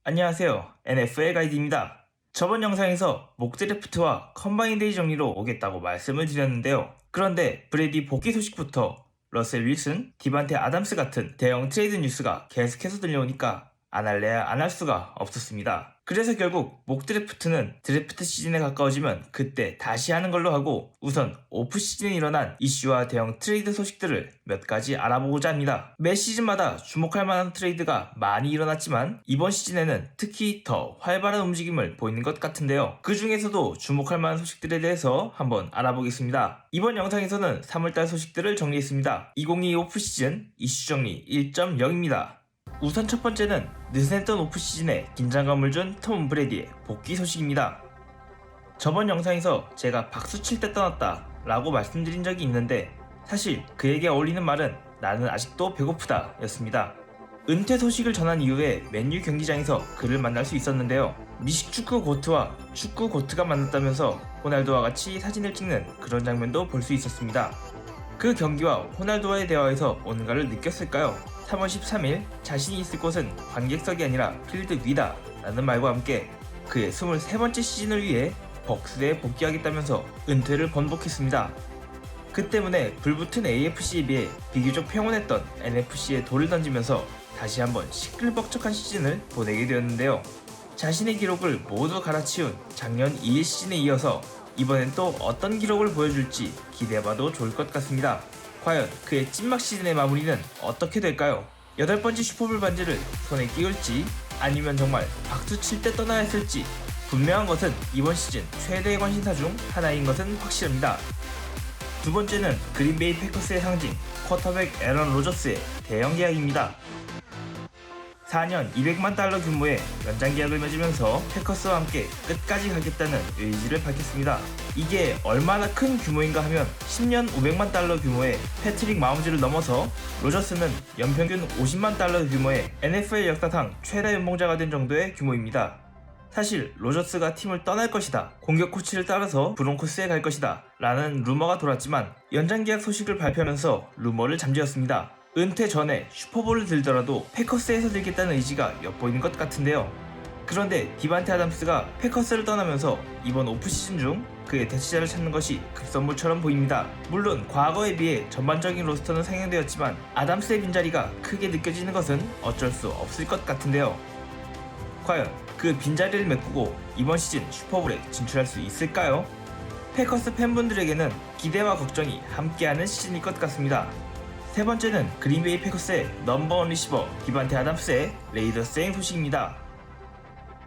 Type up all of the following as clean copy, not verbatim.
안녕하세요. NFL 가이드입니다. 저번 영상에서 목 드래프트와 컴바인 데이 정리로 오겠다고 말씀을 드렸는데요. 그런데 브레디 복귀 소식부터 러셀 윌슨, 디반테 아담스 같은 대형 트레이드 뉴스가 계속해서 들려오니까 안 할래야 안 할 수가 없었습니다. 그래서 결국 목 드래프트는 드래프트 시즌에 가까워지면 그때 다시 하는 걸로 하고 우선 오프 시즌에 일어난 이슈와 대형 트레이드 소식들을 몇 가지 알아보고자 합니다. 매 시즌마다 주목할 만한 트레이드가 많이 일어났지만 이번 시즌에는 특히 더 활발한 움직임을 보이는 것 같은데요. 그 중에서도 주목할 만한 소식들에 대해서 한번 알아보겠습니다. 이번 영상에서는 3월달 소식들을 정리했습니다. 2022 오프 시즌 이슈 정리 1.0입니다. 우선 첫 번째는 느슨했던 오프 시즌에 긴장감을 준 톰 브레디의 복귀 소식입니다. 저번 영상에서 제가 박수 칠 때 떠났다 라고 말씀드린 적이 있는데 사실 그에게 어울리는 말은 나는 아직도 배고프다 였습니다. 은퇴 소식을 전한 이후에 맨유 경기장에서 그를 만날 수 있었는데요. 미식 축구 고트와 축구 고트가 만났다면서 호날두와 같이 사진을 찍는 그런 장면도 볼 수 있었습니다. 그 경기와 호날두와의 대화에서 뭔가를 느꼈을까요? 3월 13일 자신이 있을 곳은 관객석이 아니라 필드 위다 라는 말과 함께 그의 23번째 시즌을 위해 벅스에 복귀하겠다면서 은퇴를 번복했습니다. 그 때문에 불붙은 AFC에 비해 비교적 평온했던 NFC에 돌을 던지면서 다시 한번 시끌벅적한 시즌을 보내게 되었는데요. 자신의 기록을 모두 갈아치운 작년 2일 시즌에 이어서 이번엔 또 어떤 기록을 보여줄지 기대해봐도 좋을 것 같습니다. 과연 그의 찐막 시즌의 마무리는 어떻게 될까요? 8번째 슈퍼볼 반지를 손에 끼울지 아니면 정말 박수 칠 때 떠나야 했을지 분명한 것은 이번 시즌 최대의 관심사 중 하나인 것은 확실합니다. 두 번째는 그린베이 패커스의 상징 쿼터백 애런 로저스의 대형 계약입니다. 4년 200만 달러 규모의 연장 계약을 맺으면서 패커스와 함께 끝까지 가겠다는 의지를 밝혔습니다. 이게 얼마나 큰 규모인가 하면 10년 500만 달러 규모의 패트릭 마홈즈를 넘어서 로저스는 연평균 50만 달러 규모의 NFL 역사상 최다 연봉자가 된 정도의 규모입니다. 사실 로저스가 팀을 떠날 것이다, 공격 코치를 따라서 브론코스에 갈 것이다 라는 루머가 돌았지만 연장 계약 소식을 발표하면서 루머를 잠재웠습니다. 은퇴 전에 슈퍼볼을 들더라도 패커스에서 들겠다는 의지가 엿보이는 것 같은데요. 그런데 디반테 아담스가 패커스를 떠나면서 이번 오프시즌 중 그의 대체자를 찾는 것이 급선무처럼 보입니다. 물론 과거에 비해 전반적인 로스터는 상향되었지만 아담스의 빈자리가 크게 느껴지는 것은 어쩔 수 없을 것 같은데요. 과연 그 빈자리를 메꾸고 이번 시즌 슈퍼볼에 진출할 수 있을까요? 패커스 팬분들에게는 기대와 걱정이 함께하는 시즌일 것 같습니다. 세 번째는 그린베이 패커스의 넘버원 리시버 디반테 아담스의 레이더스 행 소식입니다.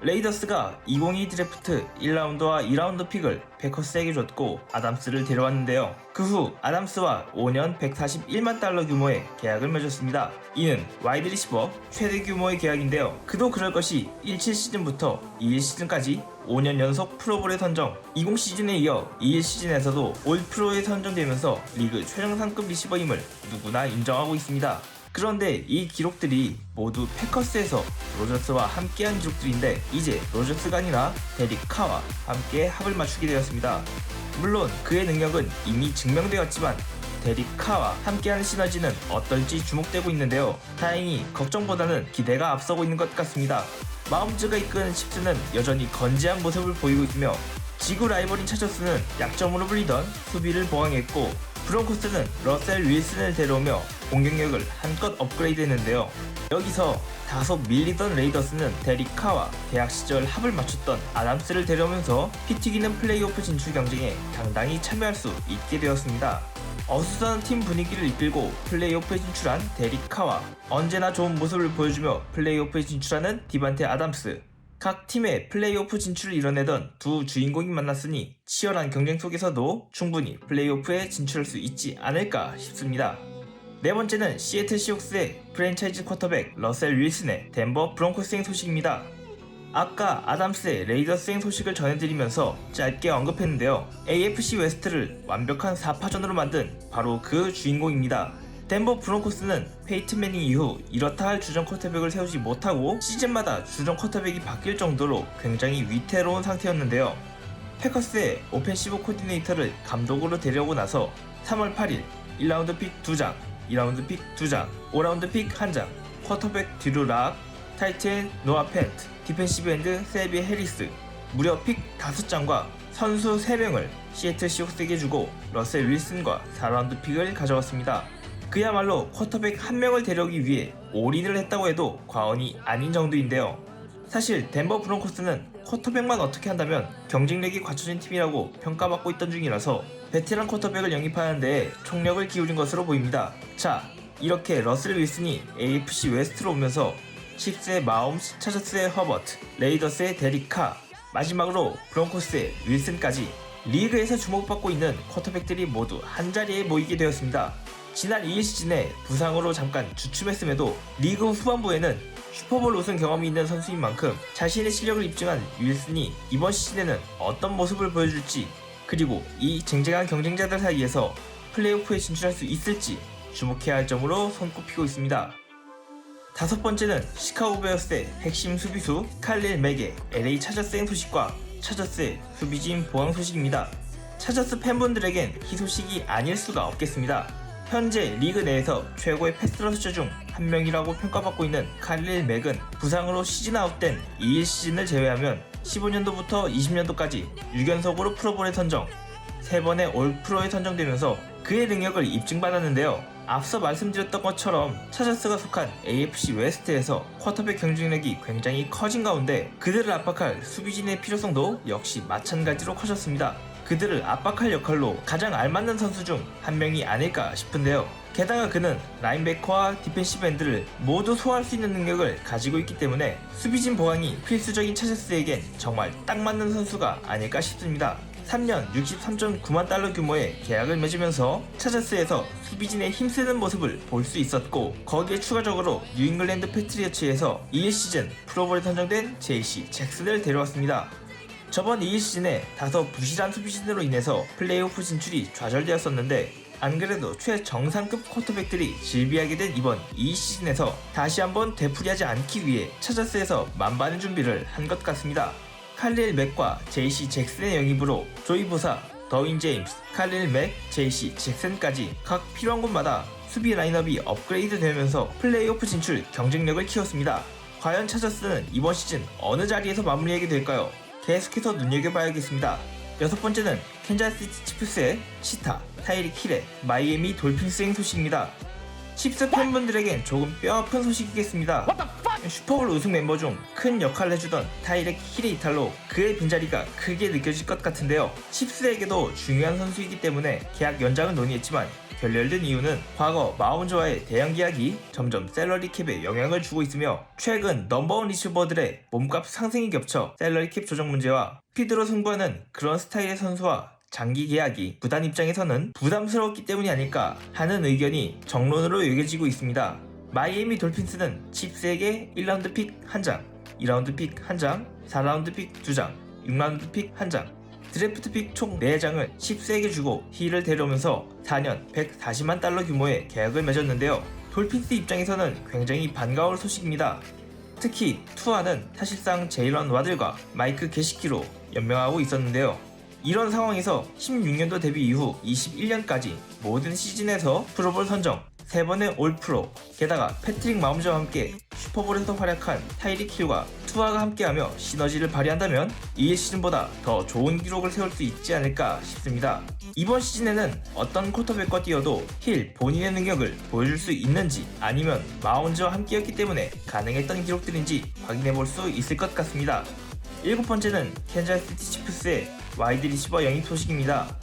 레이더스가 2022 드래프트 1라운드와 2라운드 픽을 패커스에게 줬고 아담스를 데려왔는데요. 그 후 아담스와 5년 141만 달러 규모의 계약을 맺었습니다. 이는 와이드 리시버 최대 규모의 계약인데요. 그도 그럴 것이 17 시즌부터 21 시즌까지 5년 연속 프로볼에 선정, 20 시즌에 이어 21 시즌에서도 올 프로에 선정되면서 리그 최정 상급 리시버임을 누구나 인정하고 있습니다. 그런데 이 기록들이 모두 패커스에서 로저스와 함께한 기록들인데 이제 로저스가 아니라 데릭 카와 함께 합을 맞추게 되었습니다. 물론 그의 능력은 이미 증명되었지만 데릭 카와 함께하는 시너지는 어떨지 주목되고 있는데요. 다행히 걱정보다는 기대가 앞서고 있는 것 같습니다. 마홈즈가 이끄는 칩스는 여전히 건재한 모습을 보이고 있으며 지구 라이벌인 차저스는 약점으로 불리던 수비를 보강했고 브론코스는 러셀 윌슨을 데려오며 공격력을 한껏 업그레이드했는데요. 여기서 다소 밀리던 레이더스는 데릭 카와 대학 시절 합을 맞췄던 아담스를 데려오면서 피 튀기는 플레이오프 진출 경쟁에 당당히 참여할 수 있게 되었습니다. 어수선한 팀 분위기를 이끌고 플레이오프에 진출한 데릭 카와 언제나 좋은 모습을 보여주며 플레이오프에 진출하는 디반테 아담스, 각 팀의 플레이오프 진출을 이뤄내던 두 주인공이 만났으니 치열한 경쟁 속에서도 충분히 플레이오프에 진출할 수 있지 않을까 싶습니다. 네 번째는 시애틀 시옥스의 프랜차이즈 쿼터백 러셀 윌슨의 덴버 브론코스행 소식입니다. 아까 아담스의 레이더스행 소식을 전해드리면서 짧게 언급했는데요. AFC 웨스트를 완벽한 4파전으로 만든 바로 그 주인공입니다. 덴버 브론코스는 페이튼 매닝 이후 이렇다 할 주전 쿼터백을 세우지 못하고 시즌마다 주전 쿼터백이 바뀔 정도로 굉장히 위태로운 상태였는데요. 패커스의 오펜시브 코디네이터를 감독으로 데려오고 나서 3월 8일 1라운드 픽 2장, 2라운드 픽 2장, 5라운드 픽 1장, 쿼터백 뒤로 락, 타이트엔 노아 펜트, 디펜시브 엔드 셀비 해리스, 무려 픽 5장과 선수 3명을 시애틀 시옥스에게 주고 러셀 윌슨과 4라운드 픽을 가져왔습니다. 그야말로 쿼터백 1명을 데려오기 위해 올인을 했다고 해도 과언이 아닌 정도인데요. 사실 덴버 브론코스는 쿼터백만 어떻게 한다면 경쟁력이 갖춰진 팀이라고 평가받고 있던 중이라서 베테랑 쿼터백을 영입하는 데에 총력을 기울인 것으로 보입니다. 자, 이렇게 러셀 윌슨이 AFC 웨스트로 오면서 칩스의 마홈스, 차저스의 허버트, 레이더스의 데릭 카, 마지막으로 브론코스의 윌슨까지 리그에서 주목받고 있는 쿼터백들이 모두 한자리에 모이게 되었습니다. 지난 2일 시즌에 부상으로 잠깐 주춤했음에도 리그 후반부에는 슈퍼볼 우승 경험이 있는 선수인 만큼 자신의 실력을 입증한 윌슨이 이번 시즌에는 어떤 모습을 보여줄지, 그리고 이 쟁쟁한 경쟁자들 사이에서 플레이오프에 진출할 수 있을지 주목해야 할 점으로 손꼽히고 있습니다. 5번째는 시카고 베어스의 핵심 수비수 칼릴 맥의 LA 차저스행 소식과 차저스의 수비진 보강 소식입니다. 차저스 팬분들에겐 희소식이 아닐 수가 없겠습니다. 현재 리그 내에서 최고의 패스러셔 중 한 명이라고 평가받고 있는 칼릴 맥은 부상으로 시즌 아웃된 2일 시즌을 제외하면 15년도부터 20년도까지 6연속으로 프로볼에 선정, 3번의 올 프로에 선정되면서 그의 능력을 입증받았는데요. 앞서 말씀드렸던 것처럼 차저스가 속한 AFC 웨스트에서 쿼터백 경쟁력이 굉장히 커진 가운데 그들을 압박할 수비진의 필요성도 역시 마찬가지로 커졌습니다. 그들을 압박할 역할로 가장 알맞는 선수 중 한 명이 아닐까 싶은데요. 게다가 그는 라인베커와 디펜시브 엔드를 모두 소화할 수 있는 능력을 가지고 있기 때문에 수비진 보강이 필수적인 차저스에겐 정말 딱 맞는 선수가 아닐까 싶습니다. 3년 63.9만 달러 규모의 계약을 맺으면서 차저스에서 수비진의 힘쓰는 모습을 볼 수 있었고, 거기에 추가적으로 뉴잉글랜드 패트리어츠에서 2일 시즌 프로볼에 선정된 JC 잭슨을 데려왔습니다. 저번 2일 시즌에 다소 부실한 수비진으로 인해서 플레이오프 진출이 좌절되었었는데, 안 그래도 최정상급 쿼터백들이 질비하게 된 이번 2일 시즌에서 다시 한번 되풀이하지 않기 위해 차저스에서 만반의 준비를 한 것 같습니다. 칼릴 맥과 JC 잭슨의 영입으로 조이 보사, 더윈 제임스, 칼릴 맥, JC 잭슨까지 각 필요한 곳마다 수비 라인업이 업그레이드 되면서 플레이오프 진출 경쟁력을 키웠습니다. 과연 차저스는 이번 시즌 어느 자리에서 마무리하게 될까요? 계속해서 눈여겨봐야겠습니다. 6번째는 캔자스시티 치프스의 치타, 타이릭 힐의 마이애미 돌핀스행 소식입니다. 칩스 팬분들에겐 조금 뼈아픈 소식이겠습니다. 슈퍼볼 우승 멤버 중 큰 역할을 해주던 타이렉 힐의 이탈로 그의 빈자리가 크게 느껴질 것 같은데요. 칩스에게도 중요한 선수이기 때문에 계약 연장을 논의했지만 결렬된 이유는 과거 마운즈와의 대형 계약이 점점 셀러리 캡에 영향을 주고 있으며, 최근 넘버원 리시버들의 몸값 상승이 겹쳐 셀러리 캡 조정 문제와 스피드로 승부하는 그런 스타일의 선수와 장기 계약이 구단 입장에서는 부담스러웠기 때문이 아닐까 하는 의견이 정론으로 여겨지고 있습니다. 마이애미 돌핀스는 칩스에게 1라운드 픽 1장, 2라운드 픽 1장, 4라운드 픽 2장, 6라운드 픽 1장, 드래프트 픽 총 4장을 칩스에게 주고 힐을 데려오면서 4년 140만 달러 규모의 계약을 맺었는데요. 돌핀스 입장에서는 굉장히 반가울 소식입니다. 특히 투아는 사실상 제일런 와들과 마이크 게시키로 연명하고 있었는데요. 이런 상황에서 16년도 데뷔 이후 21년까지 모든 시즌에서 프로볼 선정, 3번의 올프로, 게다가 패트릭 마홈즈와 함께 슈퍼볼에서 활약한 타이릭 힐과 투아가 함께하며 시너지를 발휘한다면 이 시즌보다 더 좋은 기록을 세울 수 있지 않을까 싶습니다. 이번 시즌에는 어떤 쿼터백과 뛰어도 힐 본인의 능력을 보여줄 수 있는지, 아니면 마홈즈와 함께였기 때문에 가능했던 기록들인지 확인해볼 수 있을 것 같습니다. 7번째는 캔자스시티 치프스의 와이드 리시버 영입 소식입니다.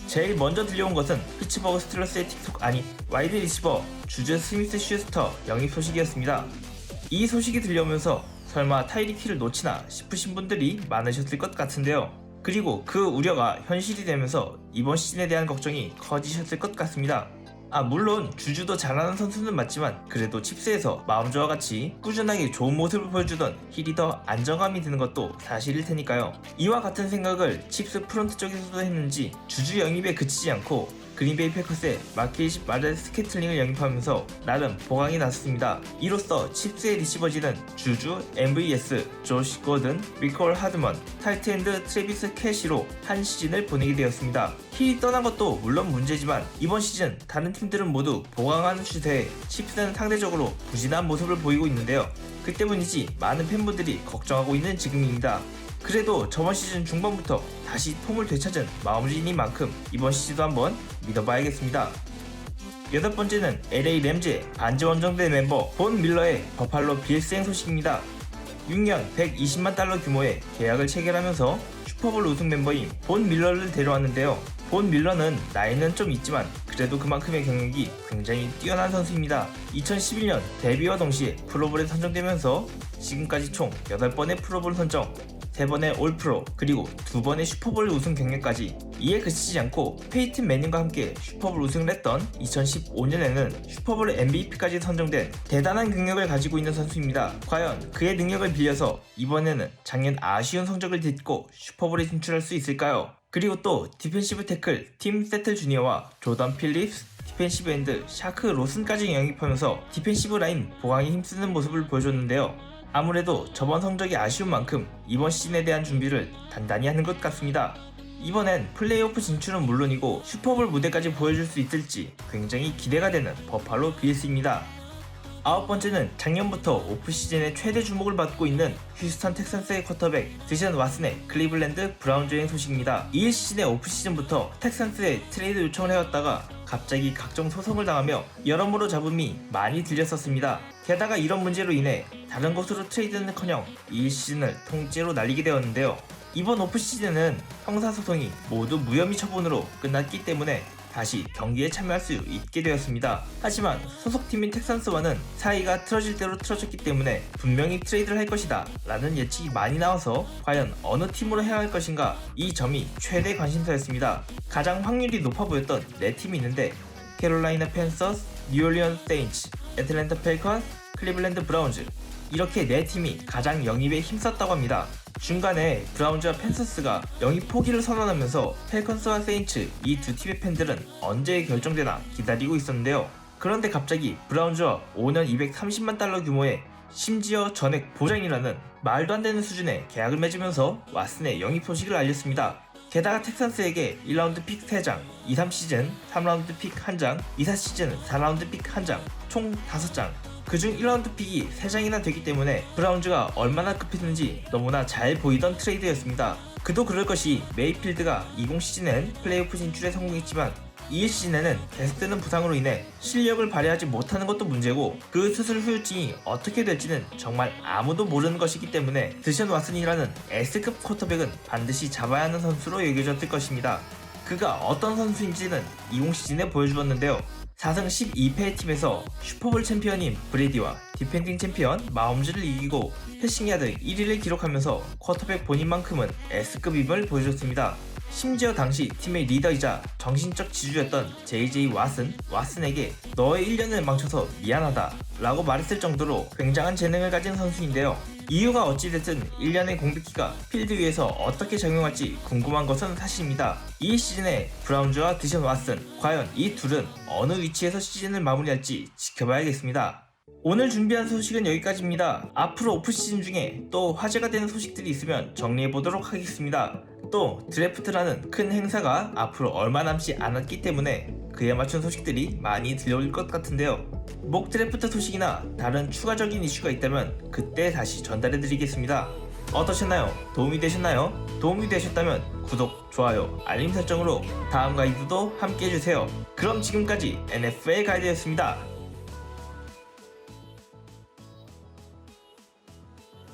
제일 먼저 들려온 것은 피츠버그 스틸러스의 틱톡 아니 와이드 리시버 주즈 스미스 슈스터 영입 소식이었습니다. 이 소식이 들려오면서 설마 타이릭 힐을 놓치나 싶으신 분들이 많으셨을 것 같은데요. 그리고 그 우려가 현실이 되면서 이번 시즌에 대한 걱정이 커지셨을 것 같습니다. 물론 주주도 잘하는 선수는 맞지만 그래도 칩스에서 마음저와 같이 꾸준하게 좋은 모습을 보여주던 힐이 더 안정감이 드는 것도 사실일 테니까요. 이와 같은 생각을 칩스 프론트 쪽에서도 했는지 주주 영입에 그치지 않고 그린베이 패커스의 마키시 마르 스캐틀링을 영입하면서 나름 보강이 났습니다. 이로써 칩스의 리시버진은 주주, MVS, 조시 고든, 리콜 하드먼, 타이트엔드 트래비스 캐시로 한 시즌을 보내게 되었습니다. 힐이 떠난 것도 물론 문제지만 이번 시즌 다른 팀들은 모두 보강하는 추세에 칩스는 상대적으로 부진한 모습을 보이고 있는데요. 그 때문이지 많은 팬분들이 걱정하고 있는 지금입니다. 그래도 저번 시즌 중반부터 다시 폼을 되찾은 마음진인 만큼 이번 시즌도 한번 믿어봐야겠습니다. 여덟 번째는 LA 램즈의 반지 원정대 멤버 본 밀러의 버팔로 빌스행 소식입니다. 6년 120만 달러 규모의 계약을 체결하면서 슈퍼볼 우승 멤버인 본 밀러를 데려왔는데요. 본 밀러는 나이는 좀 있지만 그래도 그만큼의 경력이 굉장히 뛰어난 선수입니다. 2011년 데뷔와 동시에 프로볼에 선정되면서 지금까지 총 8번의 프로볼 선정, 3번의 올프로, 그리고 2번의 슈퍼볼 우승 경력까지. 이에 그치지 않고 페이튼 매닝과 함께 슈퍼볼 우승을 했던 2015년에는 슈퍼볼 MVP까지 선정된 대단한 경력을 가지고 있는 선수입니다. 과연 그의 능력을 빌려서 이번에는 작년 아쉬운 성적을 딛고 슈퍼볼에 진출할 수 있을까요? 그리고 또 디펜시브 태클 팀 세틀 주니어와 조던 필립스, 디펜시브 엔드 샤크 로슨까지 영입하면서 디펜시브 라인 보강에 힘쓰는 모습을 보여줬는데요. 아무래도 저번 성적이 아쉬운 만큼 이번 시즌에 대한 준비를 단단히 하는 것 같습니다. 이번엔 플레이오프 진출은 물론이고 슈퍼볼 무대까지 보여줄 수 있을지 굉장히 기대가 되는 버팔로 빌스입니다. 아홉 번째는 작년부터 오프시즌에 최대 주목을 받고 있는 휴스턴 텍산스의 쿼터백 드션 왓슨의 클리블랜드 브라운즈의 소식입니다. 이 시즌의 오프시즌부터 텍산스에 트레이드 요청을 해왔다가 갑자기 각종 소송을 당하며 여러모로 잡음이 많이 들렸었습니다. 게다가 이런 문제로 인해 다른 곳으로 트레이드는커녕 이 시즌을 통째로 날리게 되었는데요. 이번 오프시즌은 형사소송이 모두 무혐의 처분으로 끝났기 때문에 다시 경기에 참여할 수 있게 되었습니다. 하지만 소속팀인 텍산스와는 사이가 틀어질 대로 틀어졌기 때문에 분명히 트레이드를 할 것이다 라는 예측이 많이 나와서 과연 어느 팀으로 해야 할 것인가, 이 점이 최대 관심사였습니다. 가장 확률이 높아 보였던 4팀이 있는데 캐롤라이나 팬서스, 뉴올리언스 세인츠, 애틀랜타 펠컨, 클리블랜드 브라운즈, 이렇게 4팀이 가장 영입에 힘썼다고 합니다. 중간에 브라운즈와 팬서스가 영입 포기를 선언하면서 펠컨스와 세인츠, 이 두 팀의 팬들은 언제 결정되나 기다리고 있었는데요. 그런데 갑자기 브라운즈와 5년 230만 달러 규모의 심지어 전액 보장이라는 말도 안 되는 수준의 계약을 맺으면서 왓슨의 영입 소식을 알렸습니다. 게다가 텍산스에게 1라운드 픽 3장, 2-3시즌 3라운드 픽 1장, 2-4시즌 4라운드 픽 1장, 총 5장, 그중 1라운드 픽이 3장이나 되기 때문에 브라운즈가 얼마나 급했는지 너무나 잘 보이던 트레이드였습니다. 그도 그럴 것이 메이필드가 20시즌엔 플레이오프 진출에 성공했지만 이 시즌에는 계속되는 부상으로 인해 실력을 발휘하지 못하는 것도 문제고 그 수술 후유증이 어떻게 될지는 정말 아무도 모르는 것이기 때문에 드션 왓슨이라는 S급 쿼터백은 반드시 잡아야 하는 선수로 여겨졌을 것입니다. 그가 어떤 선수인지는 20시즌에 보여주었는데요. 4승 12패의 팀에서 슈퍼볼 챔피언인 브레디와 디펜딩 챔피언 마홈즈를 이기고 패싱야드 1위를 기록하면서 쿼터백 본인만큼은 S급임을 보여줬습니다. 심지어 당시 팀의 리더이자 정신적 지주였던 JJ 왓슨에게 너의 1년을 망쳐서 미안하다 라고 말했을 정도로 굉장한 재능을 가진 선수인데요. 이유가 어찌됐든 1년의 공백기가 필드 위에서 어떻게 작용할지 궁금한 것은 사실입니다. 이 시즌에 브라운즈와 드션 왓슨, 과연 이 둘은 어느 위치에서 시즌을 마무리할지 지켜봐야겠습니다. 오늘 준비한 소식은 여기까지입니다. 앞으로 오프시즌 중에 또 화제가 되는 소식들이 있으면 정리해보도록 하겠습니다. 또 드래프트라는 큰 행사가 앞으로 얼마 남지 않았기 때문에 그에 맞춘 소식들이 많이 들려올 것 같은데요. 목 드래프트 소식이나 다른 추가적인 이슈가 있다면 그때 다시 전달해드리겠습니다. 어떠셨나요? 도움이 되셨나요? 도움이 되셨다면 구독, 좋아요, 알림 설정으로 다음 가이드도 함께 해주세요. 그럼 지금까지 NFL 가이드였습니다.